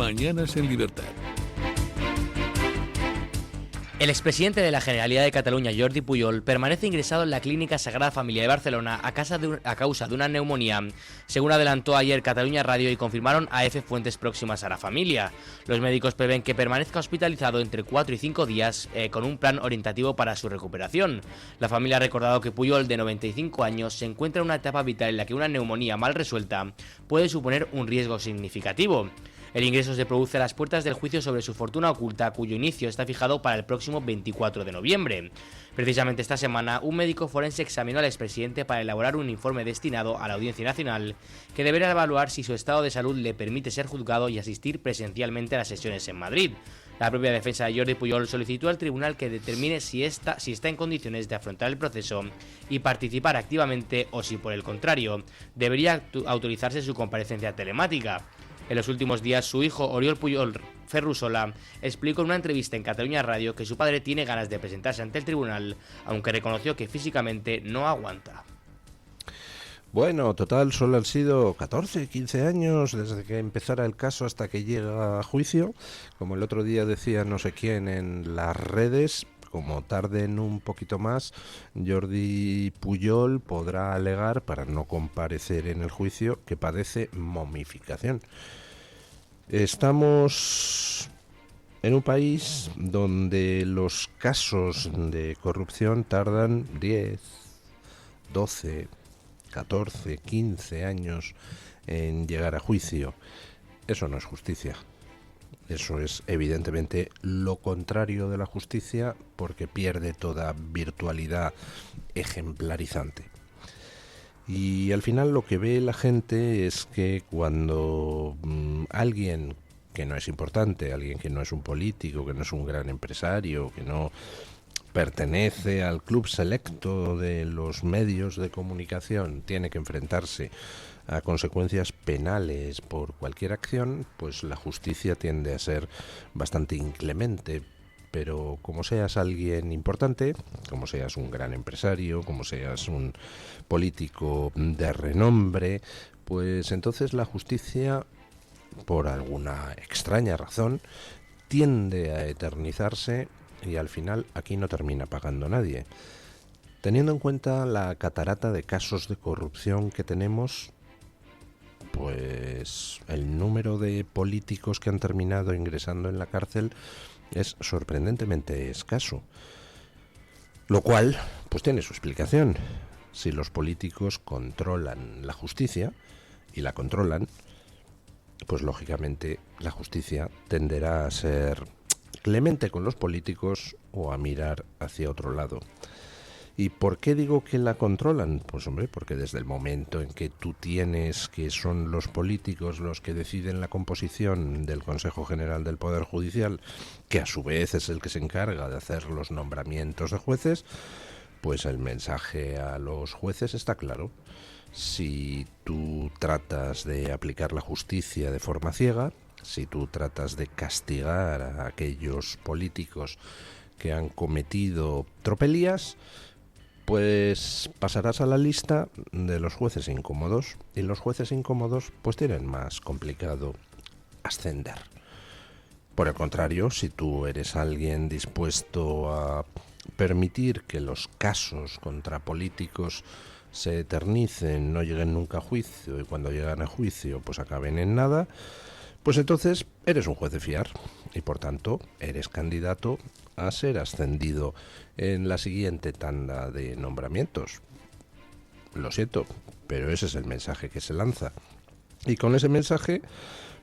Mañanas en Libertad. El expresidente de la Generalidad de Cataluña, Jordi Pujol, permanece ingresado en la Clínica Sagrada Familia de Barcelona a causa de una neumonía, según adelantó ayer Catalunya Radio y confirmaron a EFE fuentes próximas a la familia. Los médicos prevén que permanezca hospitalizado entre 4 y 5 días con un plan orientativo para su recuperación. La familia ha recordado que Pujol, de 95 años, se encuentra en una etapa vital en la que una neumonía mal resuelta puede suponer un riesgo significativo. El ingreso se produce a las puertas del juicio sobre su fortuna oculta, cuyo inicio está fijado para el próximo 24 de noviembre. Precisamente esta semana, un médico forense examinó al expresidente para elaborar un informe destinado a la Audiencia Nacional, que deberá evaluar si su estado de salud le permite ser juzgado y asistir presencialmente a las sesiones en Madrid. La propia defensa de Jordi Pujol solicitó al tribunal que determine si está en condiciones de afrontar el proceso y participar activamente o si, por el contrario, debería autorizarse su comparecencia telemática. En los últimos días, su hijo, Oriol Pujol Ferrusola, explicó en una entrevista en Catalunya Radio que su padre tiene ganas de presentarse ante el tribunal, aunque reconoció que físicamente no aguanta. Bueno, total, solo han sido 14, 15 años desde que empezara el caso hasta que llega a juicio. Como el otro día decía no sé quién en las redes, como tarden un poquito más, Jordi Pujol podrá alegar, para no comparecer en el juicio, que padece momificación. Estamos en un país donde los casos de corrupción tardan 10, 12, 14, 15 años en llegar a juicio. Eso no es justicia. Eso es evidentemente lo contrario de la justicia, porque pierde toda virtualidad ejemplarizante. Y al final lo que ve la gente es que cuando alguien que no es importante, alguien que no es un político, que no es un gran empresario, que no pertenece al club selecto de los medios de comunicación, tiene que enfrentarse a consecuencias penales por cualquier acción, pues la justicia tiende a ser bastante inclemente. Pero como seas alguien importante, como seas un gran empresario, como seas un político de renombre, pues entonces la justicia, por alguna extraña razón, tiende a eternizarse y al final aquí no termina pagando nadie. Teniendo en cuenta la catarata de casos de corrupción que tenemos, pues el número de políticos que han terminado ingresando en la cárcel es sorprendentemente escaso. Lo cual, pues tiene su explicación. Si los políticos controlan la justicia, y la controlan, pues lógicamente la justicia tenderá a ser clemente con los políticos o a mirar hacia otro lado. ¿Y por qué digo que la controlan? Pues hombre, porque desde el momento en que tú tienes que son los políticos los que deciden la composición del Consejo General del Poder Judicial, que a su vez es el que se encarga de hacer los nombramientos de jueces, pues el mensaje a los jueces está claro. Si tú tratas de aplicar la justicia de forma ciega, si tú tratas de castigar a aquellos políticos que han cometido tropelías, pues pasarás a la lista de los jueces incómodos, y los jueces incómodos pues tienen más complicado ascender. Por el contrario, si tú eres alguien dispuesto a permitir que los casos contra políticos se eternicen, no lleguen nunca a juicio, y cuando llegan a juicio pues acaben en nada, pues entonces eres un juez de fiar y por tanto eres candidato a ser ascendido en la siguiente tanda de nombramientos. Lo siento, pero ese es el mensaje que se lanza. Y con ese mensaje,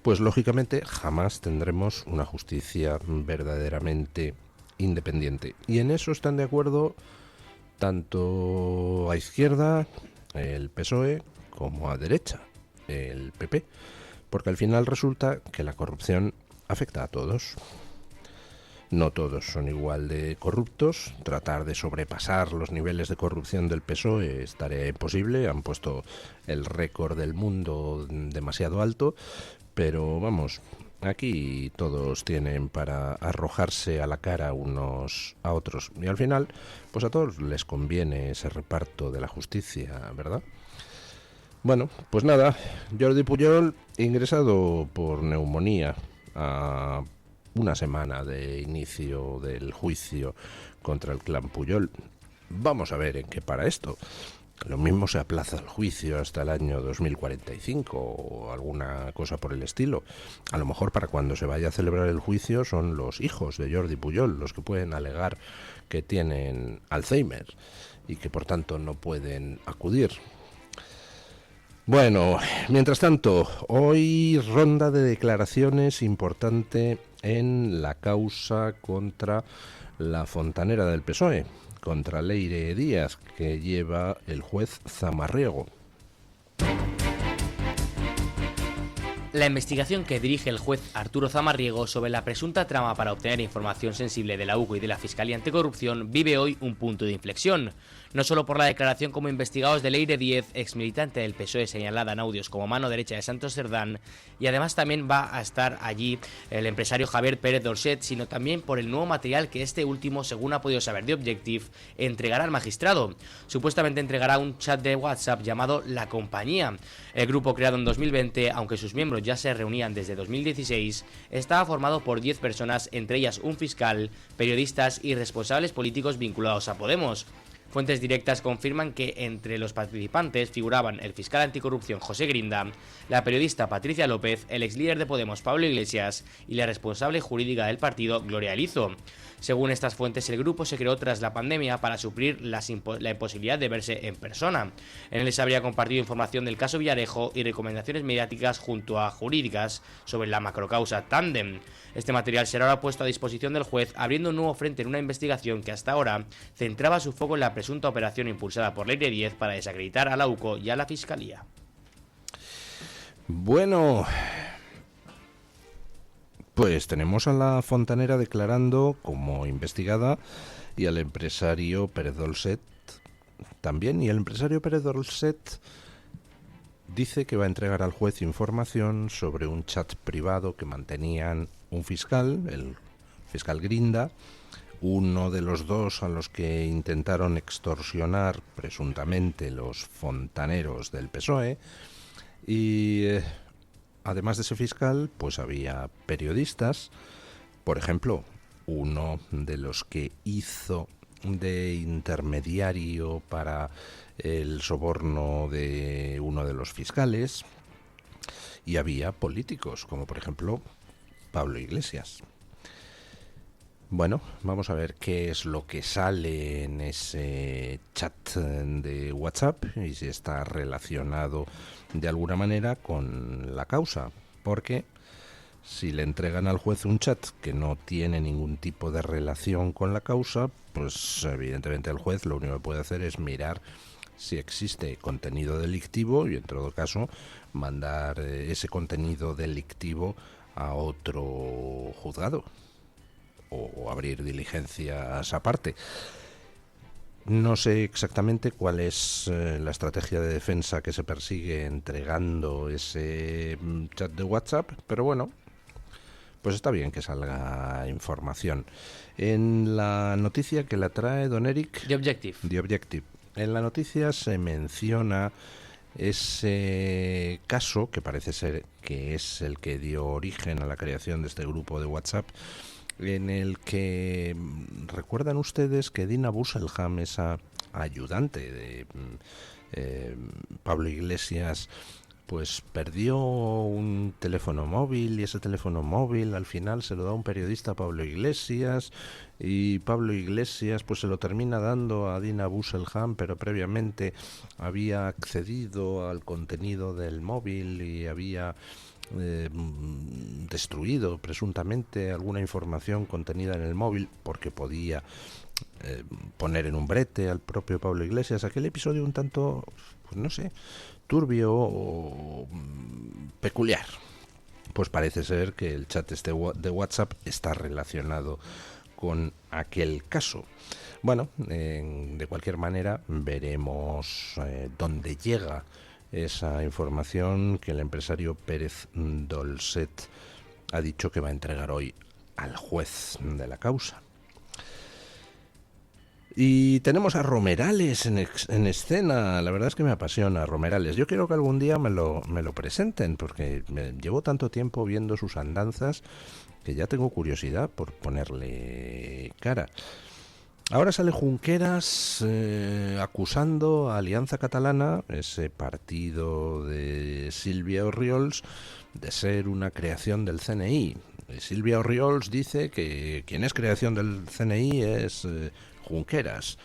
pues lógicamente jamás tendremos una justicia verdaderamente independiente. Y en eso están de acuerdo tanto a izquierda, el PSOE, como a derecha, el PP. Porque al final resulta que la corrupción afecta a todos. No todos son igual de corruptos. Tratar de sobrepasar los niveles de corrupción del PSOE es tarea imposible. Han puesto el récord del mundo demasiado alto. Pero vamos, aquí todos tienen para arrojarse a la cara unos a otros. Y al final, pues a todos les conviene ese reparto de la justicia, ¿verdad? Bueno, pues nada, Jordi Pujol ingresado por neumonía a una semana de inicio del juicio contra el clan Pujol. Vamos a ver en qué para esto. Lo mismo se aplaza el juicio hasta el año 2045 o alguna cosa por el estilo. A lo mejor para cuando se vaya a celebrar el juicio son los hijos de Jordi Pujol los que pueden alegar que tienen Alzheimer y que por tanto no pueden acudir. Bueno, mientras tanto, hoy ronda de declaraciones importante en la causa contra la fontanera del PSOE, contra Leire Díaz, que lleva el juez Zamarriego. La investigación que dirige el juez Arturo Zamarriego sobre la presunta trama para obtener información sensible de la UCO y de la Fiscalía Anticorrupción vive hoy un punto de inflexión. No solo por la declaración como investigados de Leire Díez, exmilitante del PSOE señalada en audios como mano derecha de Santos Cerdán, y además también va a estar allí el empresario Javier Pérez Dorset, sino también por el nuevo material que este último, según ha podido saber The Objective, entregará al magistrado. Supuestamente entregará un chat de WhatsApp llamado La Compañía. El grupo, creado en 2020, aunque sus miembros ya se reunían desde 2016, estaba formado por 10 personas, entre ellas un fiscal, periodistas y responsables políticos vinculados a Podemos. Fuentes directas confirman que entre los participantes figuraban el fiscal anticorrupción José Grinda, la periodista Patricia López, el ex líder de Podemos Pablo Iglesias y la responsable jurídica del partido Gloria Elizo. Según estas fuentes, el grupo se creó tras la pandemia para suplir la imposibilidad de verse en persona. En él se habría compartido información del caso Villarejo y recomendaciones mediáticas junto a jurídicas sobre la macrocausa Tándem. Este material será ahora puesto a disposición del juez, abriendo un nuevo frente en una investigación que hasta ahora centraba su foco en la presunta operación impulsada por Leire Díez para desacreditar a la UCO y a la Fiscalía. Bueno, pues tenemos a la fontanera declarando como investigada y al empresario Pérez Dorset también. Y el empresario Pérez Dorset dice que va a entregar al juez información sobre un chat privado que mantenían un fiscal, el fiscal Grinda, uno de los dos a los que intentaron extorsionar presuntamente los fontaneros del PSOE, y además de ese fiscal, pues había periodistas, por ejemplo, uno de los que hizo de intermediario para el soborno de uno de los fiscales, y había políticos, como por ejemplo Pablo Iglesias. Bueno, vamos a ver qué es lo que sale en ese chat de WhatsApp y si está relacionado de alguna manera con la causa, porque si le entregan al juez un chat que no tiene ningún tipo de relación con la causa, pues evidentemente el juez lo único que puede hacer es mirar si existe contenido delictivo y en todo caso mandar ese contenido delictivo a otro juzgado o abrir diligencias aparte. No sé exactamente cuál es la estrategia de defensa que se persigue entregando ese chat de WhatsApp, pero bueno, pues está bien que salga información. En la noticia que la trae don Eric, The Objective. The Objective. En la noticia se menciona ese caso que parece ser que es el que dio origen a la creación de este grupo de WhatsApp, en el que recuerdan ustedes que Dina Busselham, esa ayudante de Pablo Iglesias, pues perdió un teléfono móvil y ese teléfono móvil al final se lo da un periodista a Pablo Iglesias y Pablo Iglesias pues se lo termina dando a Dina Busselham, pero previamente había accedido al contenido del móvil y había destruido presuntamente alguna información contenida en el móvil porque podía poner en un brete al propio Pablo Iglesias. Aquel episodio un tanto, pues no sé, turbio o peculiar. Pues parece ser que el chat este de WhatsApp está relacionado con aquel caso. Bueno, de cualquier manera veremos dónde llega esa información que el empresario Pérez Dorset ha dicho que va a entregar hoy al juez de la causa. Y tenemos a Romerales en escena. La verdad es que me apasiona Romerales. Yo quiero que algún día me lo presenten, porque llevo tanto tiempo viendo sus andanzas que ya tengo curiosidad por ponerle cara. Ahora sale Junqueras acusando a Alianza Catalana, ese partido de Sílvia Orriols, de ser una creación del CNI. Sílvia Orriols dice que quien es creación del CNI es Junqueras.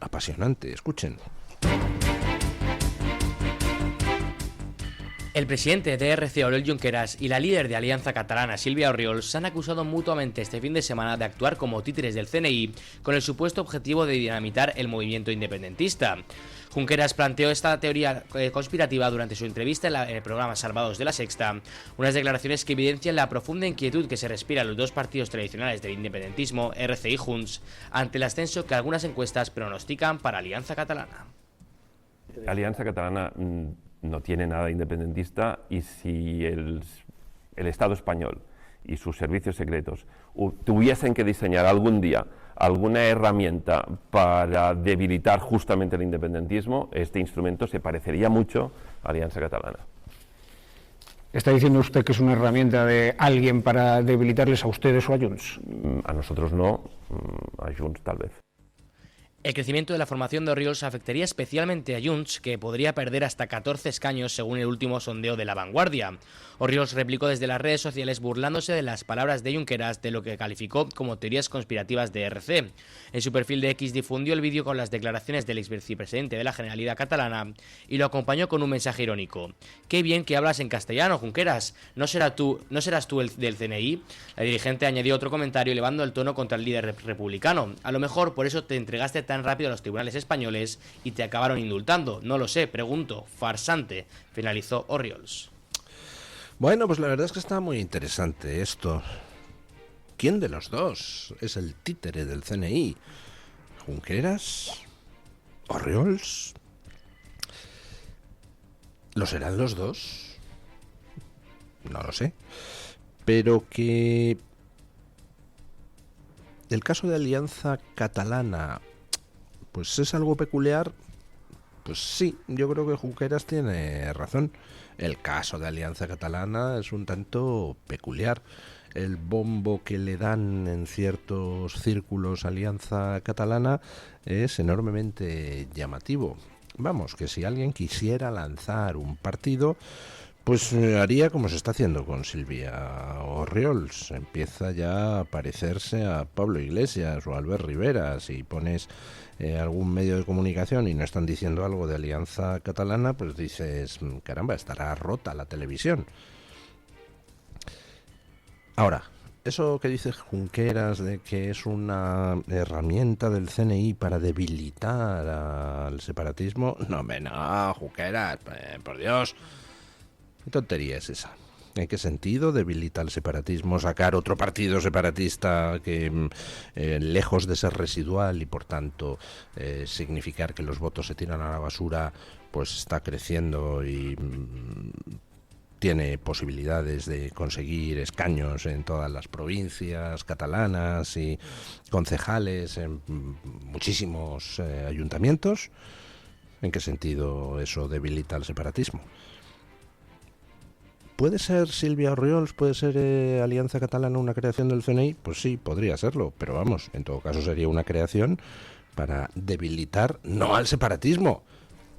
Apasionante, escuchen. El presidente de RC, Oriol Junqueras, y la líder de Alianza Catalana, Sílvia Orriols, se han acusado mutuamente este fin de semana de actuar como títeres del CNI con el supuesto objetivo de dinamitar el movimiento independentista. Junqueras planteó esta teoría conspirativa durante su entrevista en el programa Salvados de la Sexta, unas declaraciones que evidencian la profunda inquietud que se respira en los dos partidos tradicionales del independentismo, RC y Junts, ante el ascenso que algunas encuestas pronostican para Alianza Catalana. Alianza Catalana no tiene nada independentista, y si el Estado español y sus servicios secretos tuviesen que diseñar algún día alguna herramienta para debilitar justamente el independentismo, este instrumento se parecería mucho a Alianza Catalana. ¿Está diciendo usted que es una herramienta de alguien para debilitarles a ustedes o a Junts? A nosotros no, a Junts tal vez. El crecimiento de la formación de Orriols afectaría especialmente a Junts, que podría perder hasta 14 escaños según el último sondeo de La Vanguardia. Orriols replicó desde las redes sociales burlándose de las palabras de Junqueras de lo que calificó como teorías conspirativas de RC. En su perfil de X difundió el vídeo con las declaraciones del exvicepresidente de la Generalidad catalana y lo acompañó con un mensaje irónico. «Qué bien que hablas en castellano, Junqueras. ¿No serás tú el del CNI?» La dirigente añadió otro comentario elevando el tono contra el líder republicano. «A lo mejor por eso te entregaste tan rápido a los tribunales españoles y te acabaron indultando. No lo sé, pregunto. Farsante», finalizó Orriols. Bueno, pues la verdad es que está muy interesante esto. ¿Quién de los dos es el títere del CNI? ¿Junqueras? ¿Orriols? ¿Lo serán los dos? No lo sé. Pero que el caso de Alianza Catalana pues es algo peculiar. Pues sí, yo creo que Junqueras tiene razón. El caso de Alianza Catalana es un tanto peculiar. El bombo que le dan en ciertos círculos a Alianza Catalana es enormemente llamativo. Vamos, que si alguien quisiera lanzar un partido, pues haría como se está haciendo con Sílvia Orriols. Empieza ya a parecerse a Pablo Iglesias o a Albert Rivera. Si pones algún medio de comunicación y no están diciendo algo de Alianza Catalana, pues dices, caramba, estará rota la televisión. Ahora, eso que dice Junqueras de que es una herramienta del CNI para debilitar al separatismo, no, Junqueras, por Dios, ¿qué tontería es esa? ¿En qué sentido debilita el separatismo sacar otro partido separatista que, lejos de ser residual y por tanto significar que los votos se tiran a la basura, pues está creciendo y tiene posibilidades de conseguir escaños en todas las provincias catalanas y concejales en muchísimos ayuntamientos? ¿En qué sentido eso debilita el separatismo? ¿Puede ser Sílvia Orriols, puede ser Alianza Catalana una creación del CNI? Pues sí, podría serlo, pero vamos, en todo caso sería una creación para debilitar no al separatismo,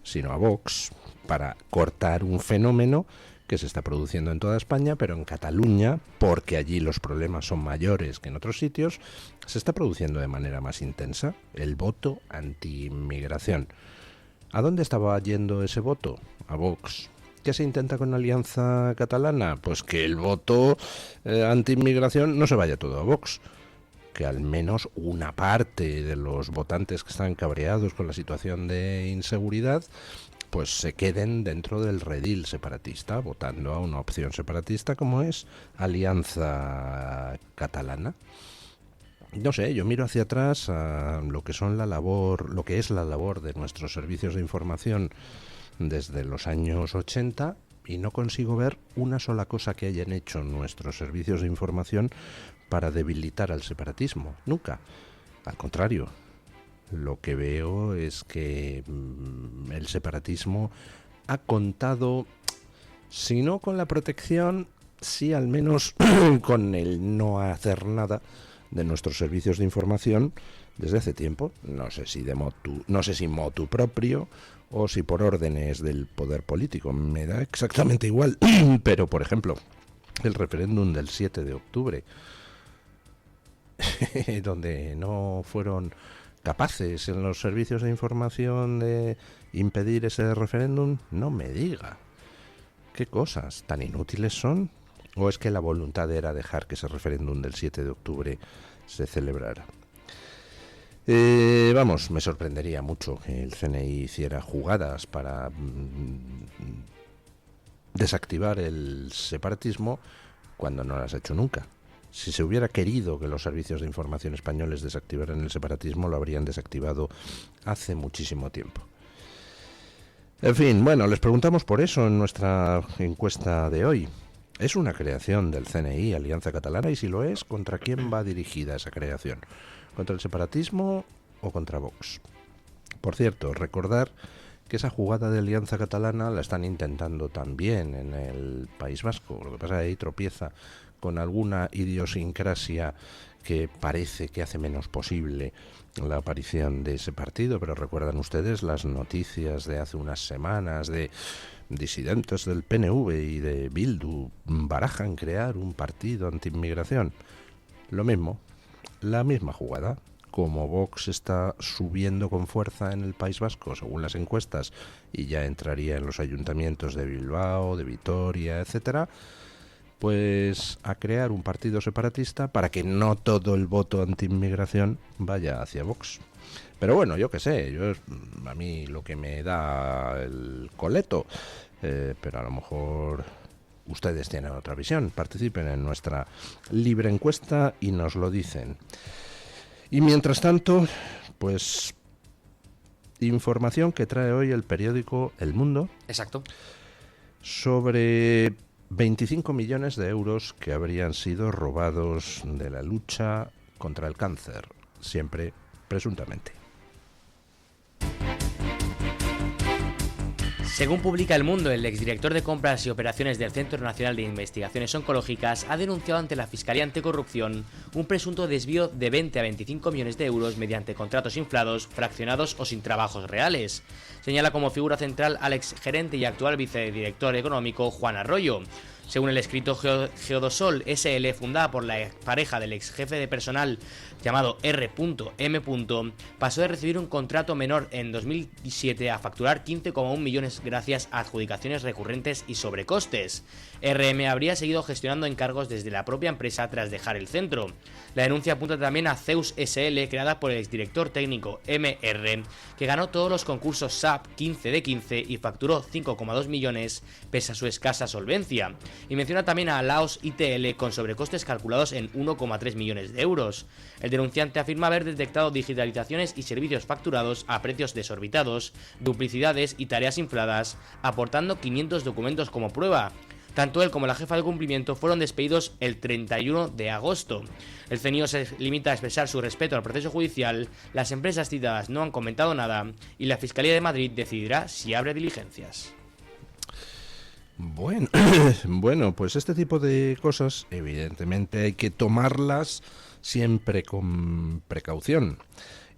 sino a Vox, para cortar un fenómeno que se está produciendo en toda España, pero en Cataluña, porque allí los problemas son mayores que en otros sitios, se está produciendo de manera más intensa el voto anti-inmigración. ¿A dónde estaba yendo ese voto? A Vox. ¿Qué se intenta con Alianza Catalana? Pues que el voto anti-inmigración no se vaya todo a Vox, que al menos una parte de los votantes que están cabreados con la situación de inseguridad pues se queden dentro del redil separatista, votando a una opción separatista como es Alianza Catalana. No sé, yo miro hacia atrás a lo que es la labor de nuestros servicios de información desde los años 80 y no consigo ver una sola cosa que hayan hecho nuestros servicios de información para debilitar al separatismo. Nunca. Al contrario, lo que veo es que el separatismo ha contado, si no con la protección, sí al menos con el no hacer nada de nuestros servicios de información desde hace tiempo. No sé si motu propio o si por órdenes del poder político, me da exactamente igual. Pero, por ejemplo, el referéndum del 7 de octubre, donde no fueron capaces en los servicios de información de impedir ese referéndum, no me diga. ¿Qué cosas tan inútiles son? ¿O es que la voluntad era dejar que ese referéndum del 7 de octubre se celebrara? Vamos, me sorprendería mucho que el CNI hiciera jugadas para desactivar el separatismo cuando no las ha hecho nunca. Si se hubiera querido que los servicios de información españoles desactivaran el separatismo, lo habrían desactivado hace muchísimo tiempo. En fin, bueno, les preguntamos por eso en nuestra encuesta de hoy. ¿Es una creación del CNI, Alianza Catalana? Y si lo es, ¿contra quién va dirigida esa creación? ¿Contra el separatismo o contra Vox? Por cierto, recordar que esa jugada de Alianza Catalana la están intentando también en el País Vasco. Lo que pasa es que ahí tropieza con alguna idiosincrasia que parece que hace menos posible la aparición de ese partido, pero recuerdan ustedes las noticias de hace unas semanas de disidentes del PNV y de Bildu barajan crear un partido anti-inmigración. Lo mismo, la misma jugada. Como Vox está subiendo con fuerza en el País Vasco, según las encuestas, y ya entraría en los ayuntamientos de Bilbao, de Vitoria, etcétera, pues a crear un partido separatista para que no todo el voto anti-inmigración vaya hacia Vox. Pero bueno, yo qué sé, a mí lo que me da el coleto, pero a lo mejor ustedes tienen otra visión. Participen en nuestra libre encuesta y nos lo dicen. Y mientras tanto, pues información que trae hoy el periódico El Mundo. Exacto. Sobre 25 millones de euros que habrían sido robados de la lucha contra el cáncer, siempre presuntamente. Según publica El Mundo, el exdirector de Compras y Operaciones del Centro Nacional de Investigaciones Oncológicas ha denunciado ante la Fiscalía Anticorrupción un presunto desvío de 20 a 25 millones de euros mediante contratos inflados, fraccionados o sin trabajos reales. Señala como figura central al exgerente y actual vicedirector económico Juan Arroyo. Según el escrito, Geodosol SL, fundada por la pareja del ex jefe de personal llamado R.M., pasó de recibir un contrato menor en 2007 a facturar 15,1 millones gracias a adjudicaciones recurrentes y sobrecostes. RM habría seguido gestionando encargos desde la propia empresa tras dejar el centro. La denuncia apunta también a Zeus SL, creada por el exdirector técnico MR, que ganó todos los concursos SAP 15 de 15 y facturó 5,2 millones pese a su escasa solvencia. Y menciona también a Laos ITL con sobrecostes calculados en 1,3 millones de euros. El denunciante afirma haber detectado digitalizaciones y servicios facturados a precios desorbitados, duplicidades y tareas infladas, aportando 500 documentos como prueba. Tanto él como la jefa de cumplimiento fueron despedidos el 31 de agosto. El CNIO se limita a expresar su respeto al proceso judicial, las empresas citadas no han comentado nada y la Fiscalía de Madrid decidirá si abre diligencias. Bueno, pues este tipo de cosas evidentemente hay que tomarlas siempre con precaución.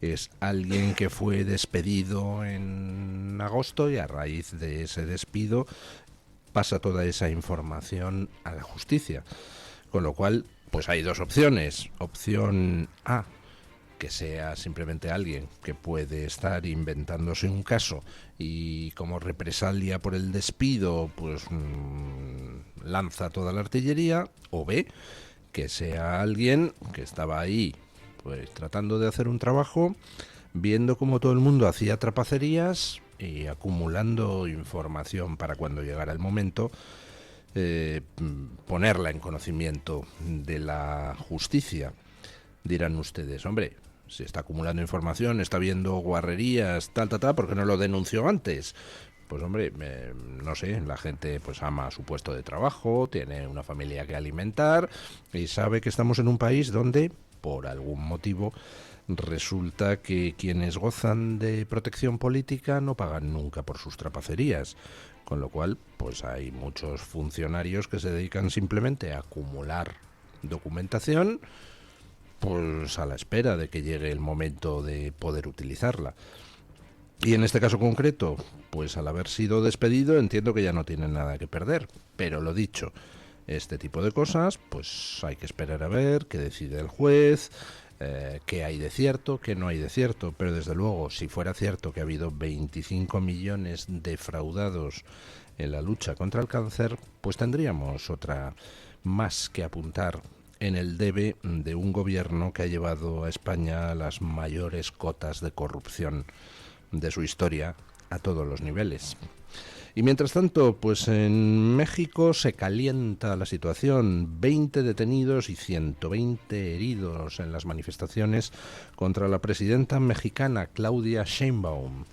Es alguien que fue despedido en agosto y a raíz de ese despido pasa toda esa información a la justicia. Con lo cual, pues hay dos opciones. Opción A, que sea simplemente alguien que puede estar inventándose un caso y como represalia por el despido, pues lanza toda la artillería. O B, que sea alguien que estaba ahí pues tratando de hacer un trabajo, viendo cómo todo el mundo hacía trapacerías y acumulando información para cuando llegara el momento ponerla en conocimiento de la justicia. Dirán ustedes, hombre, si está acumulando información, está viendo guarrerías, ¿por qué no lo denunció antes? Pues hombre, no sé, la gente pues ama su puesto de trabajo, tiene una familia que alimentar y sabe que estamos en un país donde, por algún motivo, resulta que quienes gozan de protección política no pagan nunca por sus trapacerías, con lo cual pues hay muchos funcionarios que se dedican simplemente a acumular documentación, pues a la espera de que llegue el momento de poder utilizarla. Y en este caso concreto, pues al haber sido despedido, entiendo que ya no tienen nada que perder. Pero lo dicho, este tipo de cosas, pues hay que esperar a ver qué decide el juez, qué hay de cierto, qué no hay de cierto. Pero desde luego, si fuera cierto que ha habido 25 millones defraudados en la lucha contra el cáncer, pues tendríamos otra más que apuntar en el debe de un gobierno que ha llevado a España a las mayores cotas de corrupción de su historia a todos los niveles. Y mientras tanto, pues en México se calienta la situación. 20 detenidos y 120 heridos en las manifestaciones contra la presidenta mexicana Claudia Sheinbaum.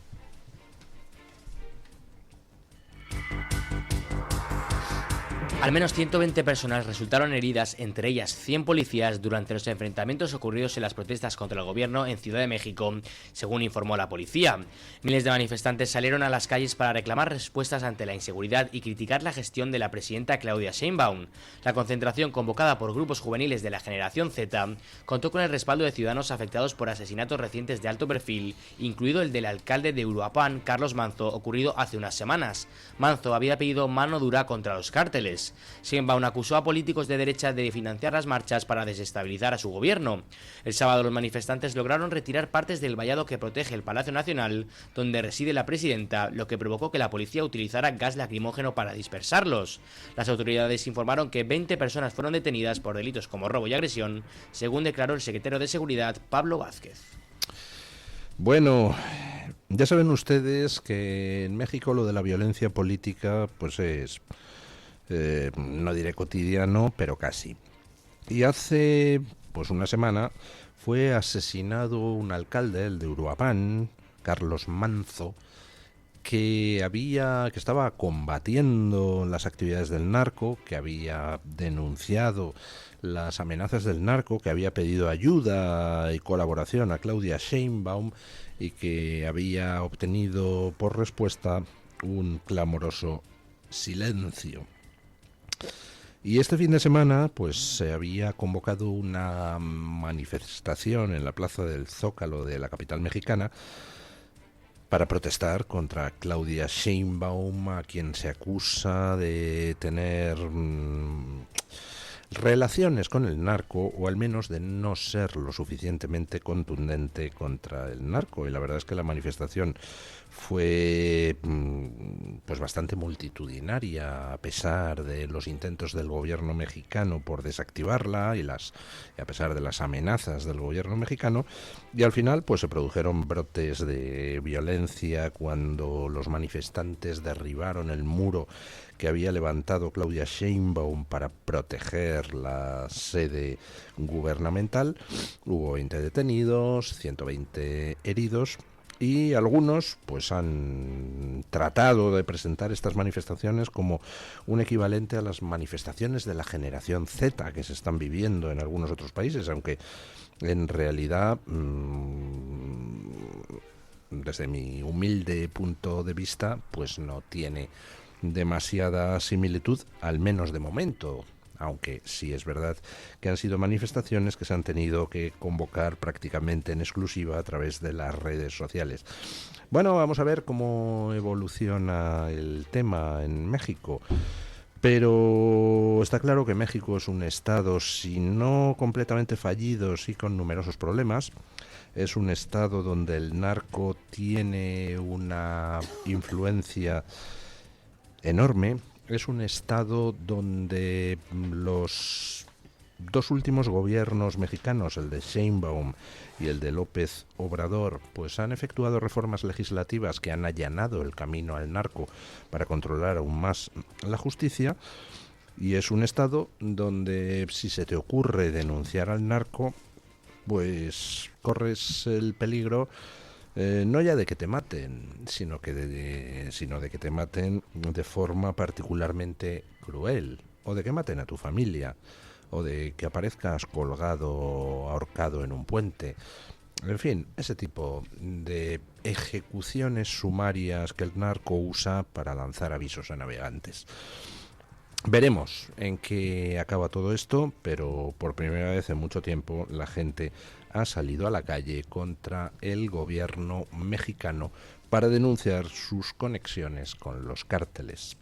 Al menos 120 personas resultaron heridas, entre ellas 100 policías, durante los enfrentamientos ocurridos en las protestas contra el gobierno en Ciudad de México, según informó la policía. Miles de manifestantes salieron a las calles para reclamar respuestas ante la inseguridad y criticar la gestión de la presidenta Claudia Sheinbaum. La concentración, convocada por grupos juveniles de la generación Z, contó con el respaldo de ciudadanos afectados por asesinatos recientes de alto perfil, incluido el del alcalde de Uruapan, Carlos Manzo, ocurrido hace unas semanas. Manzo había pedido mano dura contra los cárteles. Sheinbaum acusó a políticos de derecha de financiar las marchas para desestabilizar a su gobierno. El sábado los manifestantes lograron retirar partes del vallado que protege el Palacio Nacional, donde reside la presidenta, lo que provocó que la policía utilizara gas lacrimógeno para dispersarlos. Las autoridades informaron que 20 personas fueron detenidas por delitos como robo y agresión, según declaró el secretario de Seguridad, Pablo Vázquez. Bueno, ya saben ustedes que en México lo de la violencia política pues es... no diré cotidiano, pero casi. Y hace pues una semana fue asesinado un alcalde, el de Uruapan, Carlos Manzo, que estaba combatiendo las actividades del narco, que había denunciado las amenazas del narco, que había pedido ayuda y colaboración a Claudia Sheinbaum y que había obtenido por respuesta un clamoroso silencio. Y este fin de semana pues se había convocado una manifestación en la plaza del Zócalo de la capital mexicana para protestar contra Claudia Sheinbaum, a quien se acusa de tener relaciones con el narco, o al menos de no ser lo suficientemente contundente contra el narco. Y la verdad es que la manifestación fue pues bastante multitudinaria, a pesar de los intentos del gobierno mexicano por desactivarla y a pesar de las amenazas del gobierno mexicano. Y al final pues se produjeron brotes de violencia cuando los manifestantes derribaron el muro que había levantado Claudia Sheinbaum para proteger la sede gubernamental. Hubo 20 detenidos, 120 heridos, y algunos pues han tratado de presentar estas manifestaciones como un equivalente a las manifestaciones de la generación Z que se están viviendo en algunos otros países, aunque en realidad desde mi humilde punto de vista pues no tiene demasiada similitud, al menos de momento, aunque sí es verdad que han sido manifestaciones que se han tenido que convocar prácticamente en exclusiva a través de las redes sociales. Bueno, vamos a ver cómo evoluciona el tema en México. Pero está claro que México es un estado, si no completamente fallido, sí con numerosos problemas. Es un estado donde el narco tiene una influencia enorme. Es un estado donde los dos últimos gobiernos mexicanos, el de Sheinbaum y el de López Obrador, pues han efectuado reformas legislativas que han allanado el camino al narco para controlar aún más la justicia. Y es un estado donde si se te ocurre denunciar al narco, pues corres el peligro no ya de que te maten, sino de que te maten de forma particularmente cruel, o de que maten a tu familia, o de que aparezcas colgado, ahorcado en un puente. En fin, ese tipo de ejecuciones sumarias que el narco usa para lanzar avisos a navegantes. Veremos en qué acaba todo esto, pero por primera vez en mucho tiempo la gente ha salido a la calle contra el gobierno mexicano para denunciar sus conexiones con los cárteles.